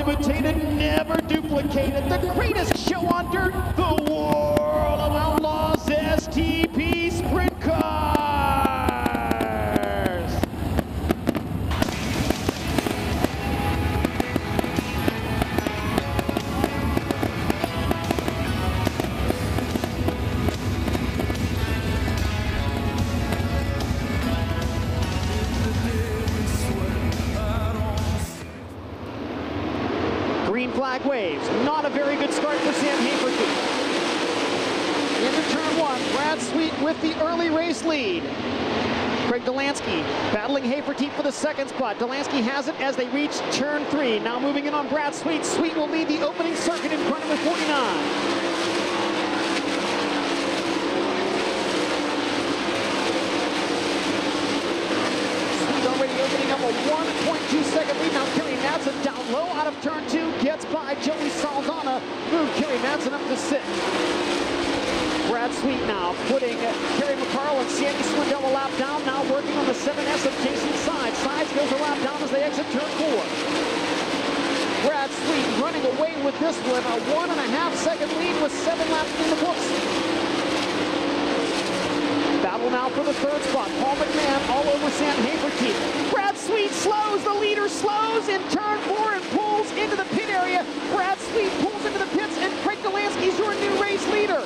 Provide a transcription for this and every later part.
imitated, never duplicated. The greatest show on dirt, the World of Outlaws STP Sprint Cars. Green flag waves. Not a very good start for Sam Haferty. Into turn one, Brad Sweet with the early race lead. Craig Delansky battling Haferty for the second spot. Delansky has it as they reach turn three. Now moving in on Brad Sweet. Sweet will lead the opening circuit in front of 49. Opening up a 1.2-second lead. Now Kerry Madsen down low out of turn two, gets by Joey Saldana, moved Kerry Madsen up to sixth. Brad Sweet now putting Kerry McCarl and Sandy Swindell a lap down, now working on the 7S of Jason Sides. Sides goes a lap down as they exit turn four. Brad Sweet running away with this one, a 1.5-second lead with 7 laps in the books. Battle now for the third spot. Paul McMahon all over Sam Haferty. Brad Sweet slows. The leader slows in turn four and pulls into the pit area. Brad Sweet pulls into the pits, and Craig Delansky's your new race leader.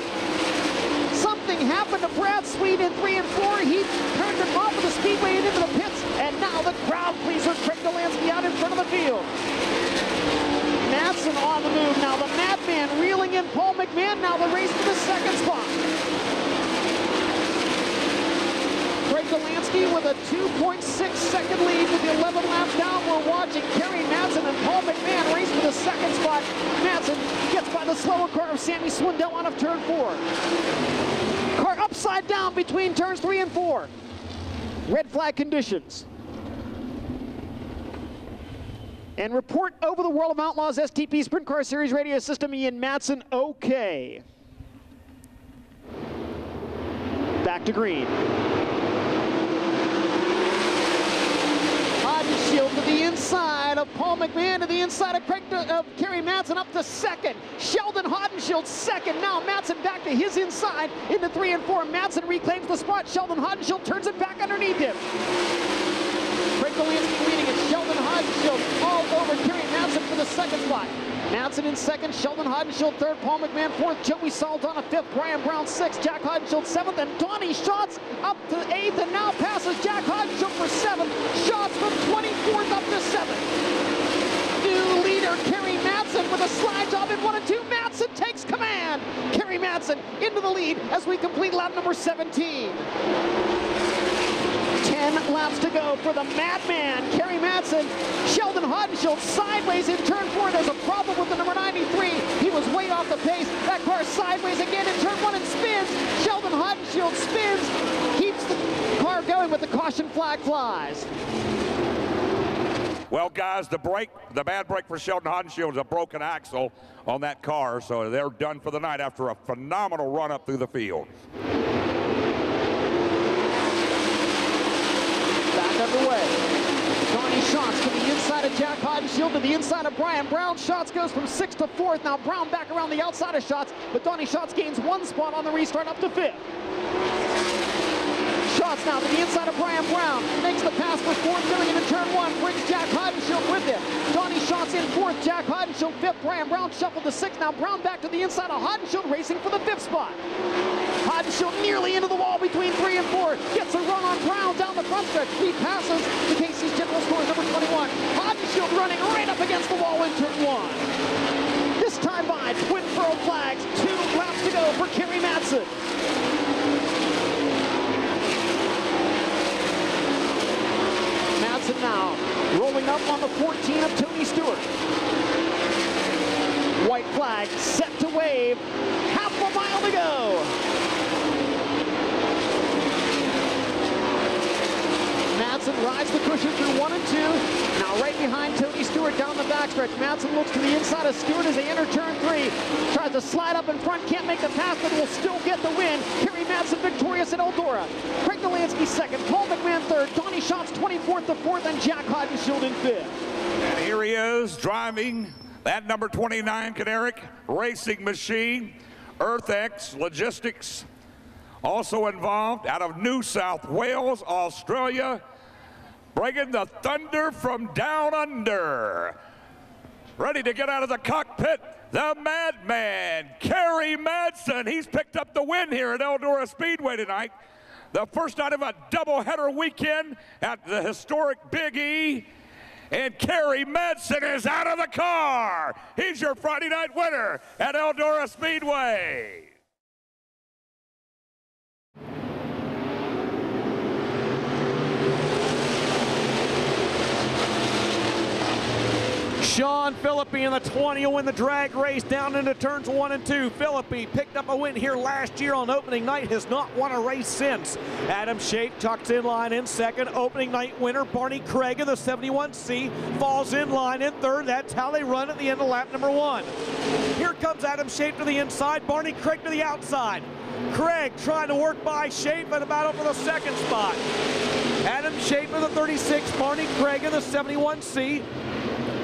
Something happened to Brad Sweet in 3 and 4. He turned him off of the speedway and into the pits, and now the crowd pleaser Craig Delansky out in front of the field. Madsen on the move now. The Madman reeling in Paul McMahon. Now the race for the second spot. Craig Delansky with a 2.6-second lead with the 11 laps down. We're watching Kerry Madsen and Paul McMahon race for the second spot. Madsen gets by the slower car of Sammy Swindell out of turn four. Car upside down between turns 3 and 4. Red flag conditions. And report over the World of Outlaws STP Sprint Car Series radio system, Ian Madsen, okay. Back to green. Shield to the inside of Paul McMahon, to the inside of Kerry Madsen up to second. Sheldon Hodenshield second. Now Madsen back to his inside into 3 and 4. Madsen reclaims the spot. Sheldon Hodenshield turns it back underneath him. Craig Delansky leading it. Sheldon Hodenshield all over Kerry Madsen for the second spot. Madsen in second, Sheldon Hodenshield third, Paul McMahon fourth, Joey Saldana fifth, Brian Brown sixth, Jack Hodenshield seventh, and Donnie Schatz up to eighth, and now passes Jack Hodenshield for seventh. Schatz from 24th up to seventh. New leader, Kerry Madsen with a slide job in 1 and 2. Madsen takes command. Kerry Madsen into the lead as we complete lap number 17. 10 laps to go for the Madman, Kerry Madsen. Sheldon Hodenshield sideways in turn 4. There's a problem with the number 93. He was way off the pace. That car sideways again in turn 1 and spins. Sheldon Hodenshield spins, keeps the car going, but the caution flag flies. Well, guys, the bad break for Sheldon Hodenshield is a broken axle on that car, so they're done for the night after a phenomenal run up through the field. Underway. Donnie Schatz to the inside of Jack Hodenshield, to the inside of Brian Brown. Schatz goes from 6th to 4th. Now Brown back around the outside of Schatz, but Donnie Schatz gains 1 spot on the restart up to 5th. Schatz now to the inside of Brian Brown, makes the pass for 4th, going into turn 1, brings Jack Hodenshield with him. Donnie Schatz in 4th, Jack Hodenshield 5th, Brian Brown shuffled to 6th. Now Brown back to the inside of Hodenshield, racing for the 5th spot. Hodenshield nearly into the wall between 3 and 4. Gets a run on Brown down the front stretch. He passes the Casey's General Stores number 21. Hodenshield running right up against the wall in turn 1. This time by twin furrow flags. 2 laps to go for Kerry Madsen. Madsen now rolling up on the 14 of Tony Stewart. White flag set to wave. Half a mile to go. Madsen rides the cushion through 1 and 2. Now right behind Tony Stewart down the backstretch. Madsen looks to the inside of Stewart as they enter turn 3. Tries to slide up in front, can't make the pass, but will still get the win. Kerry Madsen victorious at Eldora. Craig Delansky second, Paul McMahon third, Donnie Schatz 24th to 4th, and Jack Hodenshield in 5th. And here he is driving That number 29 Canaric Racing Machine, EarthX Logistics, also involved out of New South Wales, Australia, bringing the thunder from down under. Ready to get out of the cockpit, the madman, Kerry Madsen. He's picked up the win here at Eldora Speedway tonight. The first night of a doubleheader weekend at the historic Big E. And Kerry Madsen is out of the car. He's your Friday night winner at Eldora Speedway. Sean Philippi in the 20 will win the drag race down into turns 1 and 2. Philippi picked up a win here last year on opening night, has not won a race since. Adam Shape tucks in line in second. Opening night winner Barney Craig in the 71C falls in line in third. That's how they run at the end of lap number 1. Here comes Adam Shape to the inside, Barney Craig to the outside. Craig trying to work by Shape at about over the second spot. Adam Shape in the 36, Barney Craig in the 71C.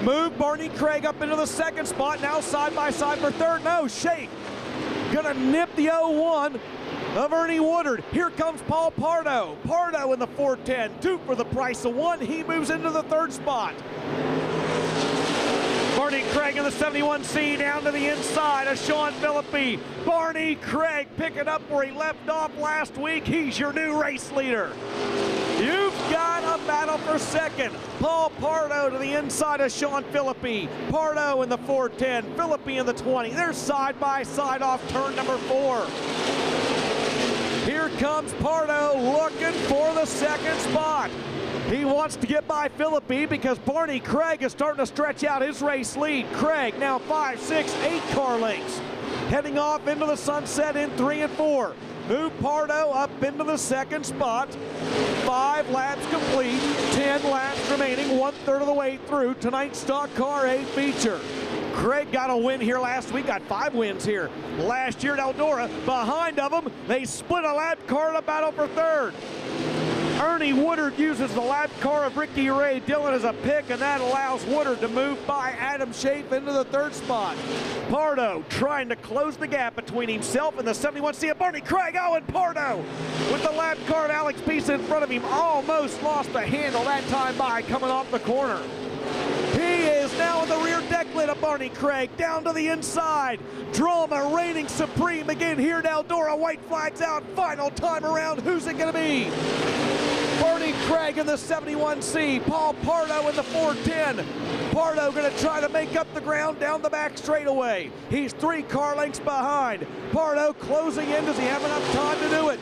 Move Barney Craig up into the second spot, now side by side for third. No, Shape gonna nip the 0-1 of Ernie Woodard. Here comes Paul Pardo. Pardo in the 410, 2 for the price of 1. He moves into the third spot. Barney Craig in the 71C down to the inside of Sean Philippi. Barney Craig picking up where he left off last week. He's your new race leader. You've got a battle for second. Paul Pardo to the inside of Sean Philippi. Pardo in the 410, Philippi in the 20. They're side by side off turn number 4. Here comes Pardo looking for the second spot. He wants to get by Philippi because Barney Craig is starting to stretch out his race lead. Craig now 5, 6, 8 car lengths. Heading off into the sunset in 3 and 4. Move Pardo up into the second spot. 5 laps complete, 10 laps remaining, 1/3 of the way through tonight's Stock Car A feature. Craig got a win here last week, got 5 wins here last year at Eldora. Behind of them, they split a lap car in a battle for third. Ernie Woodard uses the lap car of Ricky Ray Dillon as a pick, and that allows Woodard to move by Adam Shape into the third spot. Pardo trying to close the gap between himself and the 71C of Barney Craig. Oh, and Pardo with the lap car of Alex Peace in front of him almost lost the handle that time by coming off the corner. He is now in the rear deck lid of Barney Craig, down to the inside. Drama reigning supreme again here at Eldora. White flags out, final time around. Who's it gonna be? Barney Craig in the 71C, Paul Pardo in the 410. Pardo gonna try to make up the ground down the back straightaway. He's 3 car lengths behind. Pardo closing in, does he have enough time to do it?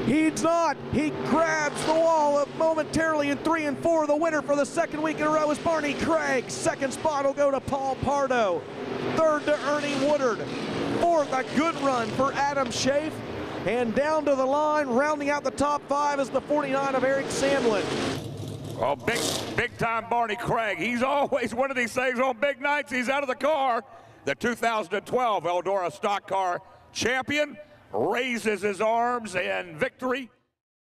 He's not. He grabs the wall momentarily in 3 and 4. The winner for the second week in a row is Barney Craig. Second spot will go to Paul Pardo. Third to Ernie Woodard. Fourth, a good run for Adam Shafe. And down to the line, rounding out the top 5 is the 49 of Eric Sandlin. Oh, big time Barney Craig. He's always one of these things on big nights. He's out of the car. The 2012 Eldora Stock Car champion raises his arms in victory.